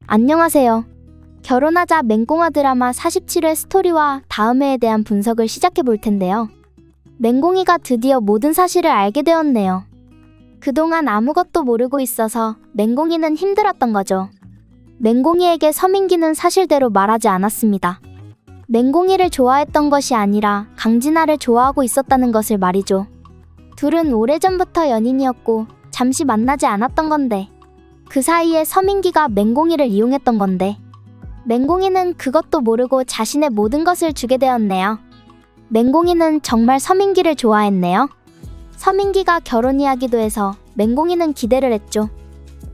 안녕하세요. 결혼하자 맹꽁아 드라마 47회 스토리와 다음 회에 대한 분석을 시작해 볼 텐데요. 맹꽁이가 드디어 모든 사실을 알게 되었네요. 그동안 아무것도 모르고 있어서 맹꽁이는 힘들었던 거죠. 맹꽁이에게 서민기는 사실대로 말하지 않았습니다. 맹꽁이를 좋아했던 것이 아니라 강진아를 좋아하고 있었다는 것을 말이죠. 둘은 오래전부터 연인이었고 잠시 만나지 않았던 건데 그 사이에 서민기가 맹꽁이를 이용했던 건데 맹꽁이는 그것도 모르고 자신의 모든 것을 주게 되었네요. 맹꽁이는 정말 서민기를 좋아했네요. 서민기가 결혼 이야기도 해서 맹꽁이는 기대를 했죠.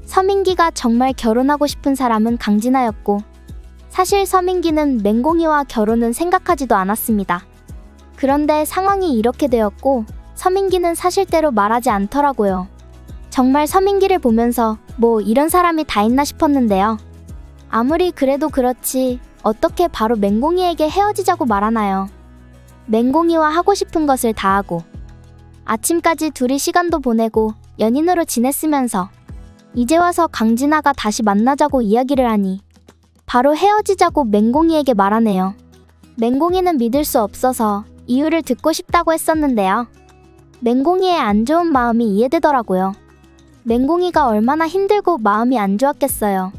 서민기가 정말 결혼하고 싶은 사람은 강진아였고 사실 서민기는 맹꽁이와 결혼은 생각하지도 않았습니다. 그런데 상황이 이렇게 되었고 서민기는 사실대로 말하지 않더라고요. 정말 서민기를 보면서 뭐 이런 사람이 다 있나 싶었는데요. 아무리 그래도 그렇지 어떻게 바로 맹꽁이에게 헤어지자고 말하나요? 맹꽁이와 하고 싶은 것을 다 하고 아침까지 둘이 시간도 보내고 연인으로 지냈으면서 이제 와서 강진아가 다시 만나자고 이야기를 하니 바로 헤어지자고 맹꽁이에게 말하네요. 맹꽁이는 믿을 수 없어서 이유를 듣고 싶다고 했었는데요. 맹꽁이의 안 좋은 마음이 이해되더라고요. 맹꽁이가 얼마나 힘들고 마음이 안 좋았겠어요.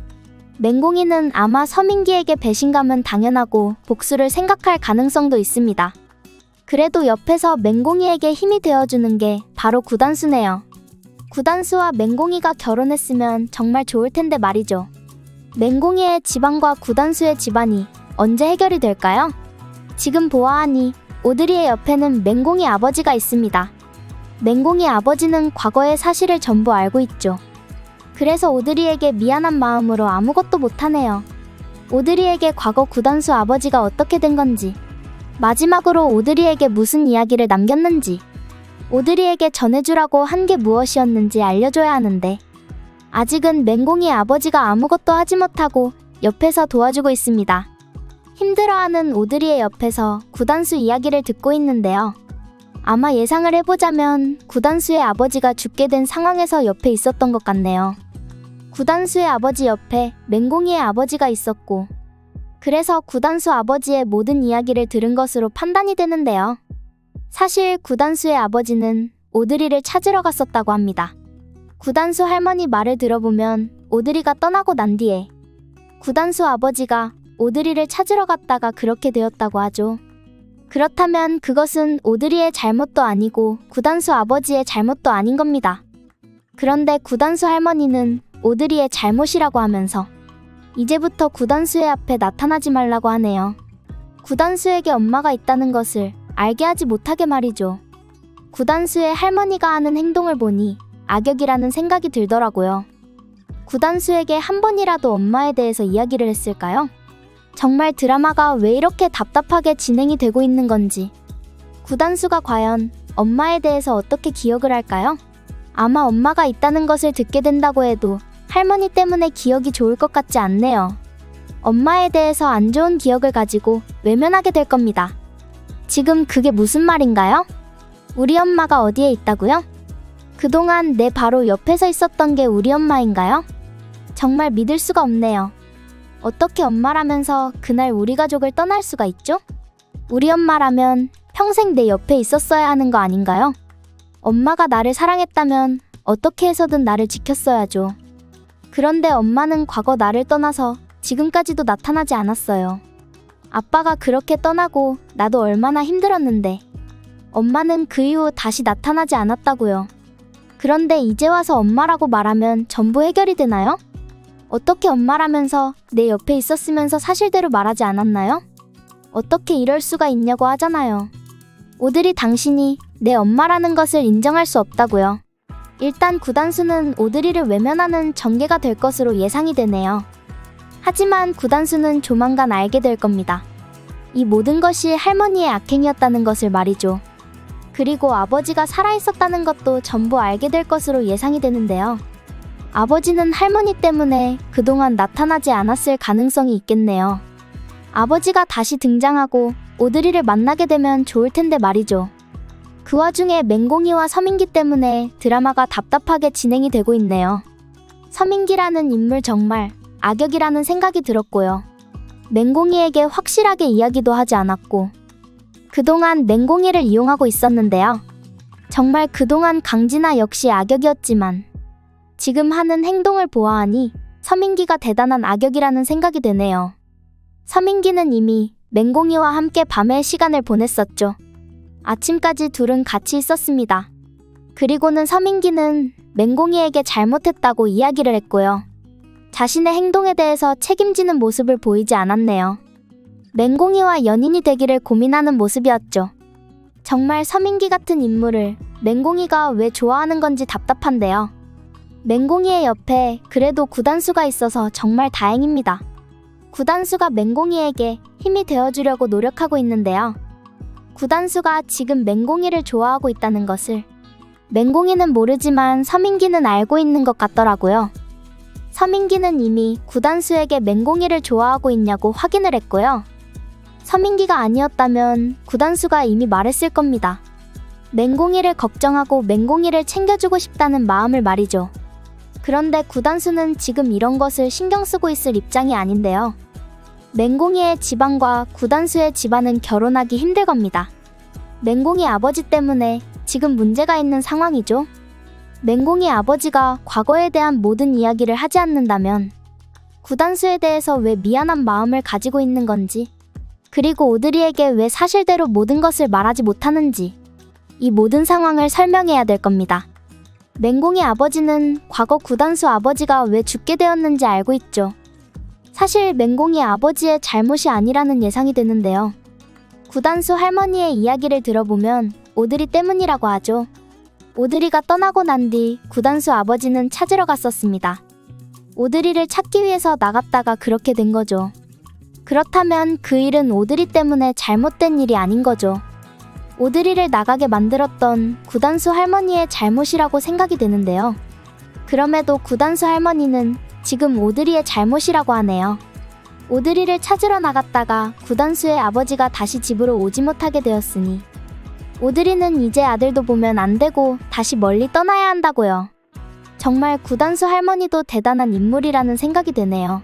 맹꽁이는 아마 서민기에게 배신감은 당연하고 복수를 생각할 가능성도 있습니다. 그래도 옆에서 맹꽁이에게 힘이 되어주는 게 바로 구단수네요. 구단수와 맹꽁이가 결혼했으면 정말 좋을 텐데 말이죠. 맹꽁이의 집안과 구단수의 집안이 언제 해결이 될까요? 지금 보아하니 오드리의 옆에는 맹꽁이 아버지가 있습니다. 맹꽁이 아버지는 과거의 사실을 전부 알고 있죠. 그래서 오드리에게 미안한 마음으로 아무것도 못하네요. 오드리에게 과거 구단수 아버지가 어떻게 된 건지, 마지막으로 오드리에게 무슨 이야기를 남겼는지, 오드리에게 전해주라고 한 게 무엇이었는지 알려줘야 하는데 아직은 맹꽁이 아버지가 아무것도 하지 못하고 옆에서 도와주고 있습니다. 힘들어하는 오드리의 옆에서 구단수 이야기를 듣고 있는데요. 아마 예상을 해보자면 구단수의 아버지가 죽게 된 상황에서 옆에 있었던 것 같네요. 구단수의 아버지 옆에 맹꽁이의 아버지가 있었고 그래서 구단수 아버지의 모든 이야기를 들은 것으로 판단이 되는데요. 사실 구단수의 아버지는 오드리를 찾으러 갔었다고 합니다. 구단수 할머니 말을 들어보면 오드리가 떠나고 난 뒤에 구단수 아버지가 오드리를 찾으러 갔다가 그렇게 되었다고 하죠. 그렇다면 그것은 오드리의 잘못도 아니고 구단수 아버지의 잘못도 아닌 겁니다. 그런데 구단수 할머니는 오드리의 잘못이라고 하면서 이제부터 구단수의 앞에 나타나지 말라고 하네요. 구단수에게 엄마가 있다는 것을 알게 하지 못하게 말이죠. 구단수의 할머니가 하는 행동을 보니 악역이라는 생각이 들더라고요. 구단수에게 한 번이라도 엄마에 대해서 이야기를 했을까요? 정말 드라마가 왜 이렇게 답답하게 진행이 되고 있는 건지 구단수가 과연 엄마에 대해서 어떻게 기억을 할까요? 아마 엄마가 있다는 것을 듣게 된다고 해도 할머니 때문에 기억이 좋을 것 같지 않네요. 엄마에 대해서 안 좋은 기억을 가지고 외면하게 될 겁니다. 지금 그게 무슨 말인가요? 우리 엄마가 어디에 있다고요? 그동안 내 바로 옆에서 있었던 게 우리 엄마인가요? 정말 믿을 수가 없네요. 어떻게 엄마라면서 그날 우리 가족을 떠날 수가 있죠? 우리 엄마라면 평생 내 옆에 있었어야 하는 거 아닌가요? 엄마가 나를 사랑했다면 어떻게 해서든 나를 지켰어야죠. 그런데 엄마는 과거 나를 떠나서 지금까지도 나타나지 않았어요. 아빠가 그렇게 떠나고 나도 얼마나 힘들었는데 엄마는 그 이후 다시 나타나지 않았다고요. 그런데 이제 와서 엄마라고 말하면 전부 해결이 되나요? 어떻게 엄마라면서 내 옆에 있었으면서 사실대로 말하지 않았나요? 어떻게 이럴 수가 있냐고 하잖아요. 오드리 당신이 내 엄마라는 것을 인정할 수 없다고요. 일단 구단수는 오드리를 외면하는 전개가 될 것으로 예상이 되네요. 하지만 구단수는 조만간 알게 될 겁니다. 이 모든 것이 할머니의 악행이었다는 것을 말이죠. 그리고 아버지가 살아있었다는 것도 전부 알게 될 것으로 예상이 되는데요. 아버지는 할머니 때문에 그동안 나타나지 않았을 가능성이 있겠네요. 아버지가 다시 등장하고 오드리를 만나게 되면 좋을 텐데 말이죠. 그 와중에 맹꽁이와 서민기 때문에 드라마가 답답하게 진행이 되고 있네요. 서민기라는 인물 정말 악역이라는 생각이 들었고요. 맹공이에게 확실하게 이야기도 하지 않았고 그동안 맹공이를 이용하고 있었는데요. 정말 그동안 강진아 역시 악역이었지만 지금 하는 행동을 보아하니 서민기가 대단한 악역이라는 생각이 드네요. 서민기는 이미 맹공이와 함께 밤의 시간을 보냈었죠. 아침까지 둘은 같이 있었습니다. 그리고는 서민기는 맹공이에게 잘못했다고 이야기를 했고요. 자신의 행동에 대해서 책임지는 모습을 보이지 않았네요. 맹공이와 연인이 되기를 고민하는 모습이었죠. 정말 서민기 같은 인물을 맹공이가 왜 좋아하는 건지 답답한데요. 맹공이의 옆에 그래도 구단수가 있어서 정말 다행입니다. 구단수가 맹공이에게 힘이 되어주려고 노력하고 있는데요. 구단수가 지금 맹공이를 좋아하고 있다는 것을 맹공이는 모르지만 서민기는 알고 있는 것 같더라고요. 서민기는 이미 구단수에게 맹공이를 좋아하고 있냐고 확인을 했고요. 서민기가 아니었다면 구단수가 이미 말했을 겁니다. 맹공이를 걱정하고 맹공이를 챙겨주고 싶다는 마음을 말이죠. 그런데 구단수는 지금 이런 것을 신경 쓰고 있을 입장이 아닌데요. 맹공이의 집안과 구단수의 집안은 결혼하기 힘들 겁니다. 맹공이 아버지 때문에 지금 문제가 있는 상황이죠. 맹공이 아버지가 과거에 대한 모든 이야기를 하지 않는다면 구단수에 대해서 왜 미안한 마음을 가지고 있는 건지, 그리고 오드리에게 왜 사실대로 모든 것을 말하지 못하는지, 이 모든 상황을 설명해야 될 겁니다. 맹공이 아버지는 과거 구단수 아버지가 왜 죽게 되었는지 알고 있죠. 사실 맹공이 아버지의 잘못이 아니라는 예상이 되는데요. 구단수 할머니의 이야기를 들어보면 오드리 때문이라고 하죠. 오드리가 떠나고 난 뒤 구단수 아버지는 찾으러 갔었습니다. 오드리를 찾기 위해서 나갔다가 그렇게 된 거죠. 그렇다면 그 일은 오드리 때문에 잘못된 일이 아닌 거죠. 오드리를 나가게 만들었던 구단수 할머니의 잘못이라고 생각이 되는데요. 그럼에도 구단수 할머니는 지금 오드리의 잘못이라고 하네요. 오드리를 찾으러 나갔다가 구단수의 아버지가 다시 집으로 오지 못하게 되었으니 오드리는 이제 아들도 보면 안 되고 다시 멀리 떠나야 한다고요. 정말 구단수 할머니도 대단한 인물이라는 생각이 드네요.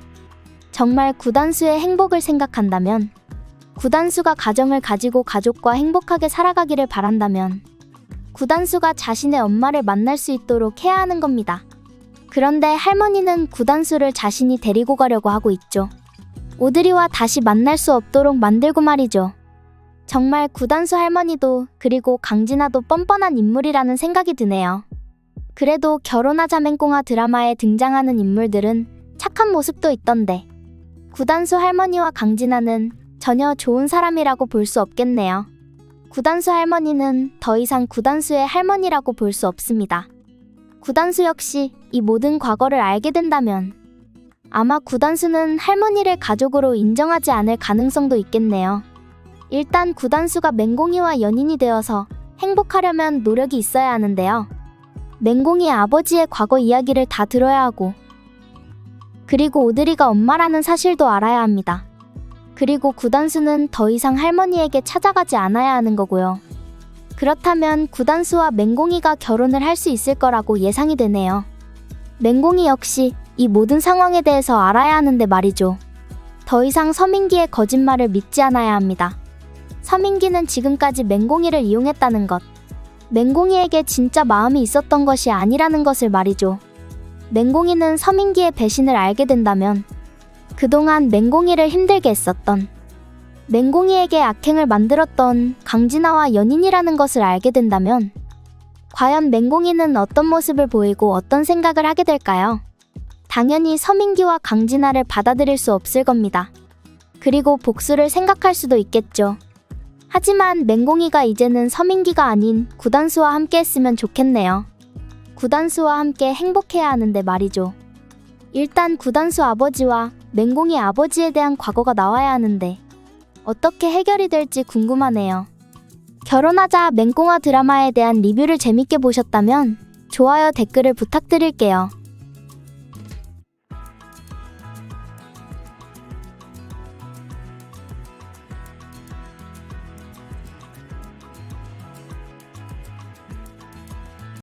정말 구단수의 행복을 생각한다면, 구단수가 가정을 가지고 가족과 행복하게 살아가기를 바란다면 구단수가 자신의 엄마를 만날 수 있도록 해야 하는 겁니다. 그런데 할머니는 구단수를 자신이 데리고 가려고 하고 있죠. 오드리와 다시 만날 수 없도록 만들고 말이죠. 정말 구단수 할머니도 그리고 강진아도 뻔뻔한 인물이라는 생각이 드네요. 그래도 결혼하자 맹꽁아 드라마에 등장하는 인물들은 착한 모습도 있던데 구단수 할머니와 강진아는 전혀 좋은 사람이라고 볼 수 없겠네요. 구단수 할머니는 더 이상 구단수의 할머니라고 볼 수 없습니다. 구단수 역시 이 모든 과거를 알게 된다면 아마 구단수는 할머니를 가족으로 인정하지 않을 가능성도 있겠네요. 일단 구단수가 맹공이와 연인이 되어서 행복하려면 노력이 있어야 하는데요. 맹공이 아버지의 과거 이야기를 다 들어야 하고, 그리고 오드리가 엄마라는 사실도 알아야 합니다. 그리고 구단수는 더 이상 할머니에게 찾아가지 않아야 하는 거고요. 그렇다면 구단수와 맹공이가 결혼을 할 수 있을 거라고 예상이 되네요. 맹공이 역시 이 모든 상황에 대해서 알아야 하는데 말이죠. 더 이상 서민기의 거짓말을 믿지 않아야 합니다. 서민기는 지금까지 맹공이를 이용했다는 것, 맹공이에게 진짜 마음이 있었던 것이 아니라는 것을 말이죠. 맹공이는 서민기의 배신을 알게 된다면 그동안 맹공이를 힘들게 했었던, 맹공이에게 악행을 만들었던 강진아와 연인이라는 것을 알게 된다면 과연 맹공이는 어떤 모습을 보이고 어떤 생각을 하게 될까요? 당연히 서민기와 강진아를 받아들일 수 없을 겁니다. 그리고 복수를 생각할 수도 있겠죠. 하지만 맹공이가 이제는 서민기가 아닌 구단수와 함께 했으면 좋겠네요. 구단수와 함께 행복해야 하는데 말이죠. 일단 구단수 아버지와 맹공이 아버지에 대한 과거가 나와야 하는데 어떻게 해결이 될지 궁금하네요. 결혼하자 맹꽁아 드라마에 대한 리뷰를 재밌게 보셨다면 좋아요, 댓글을 부탁드릴게요.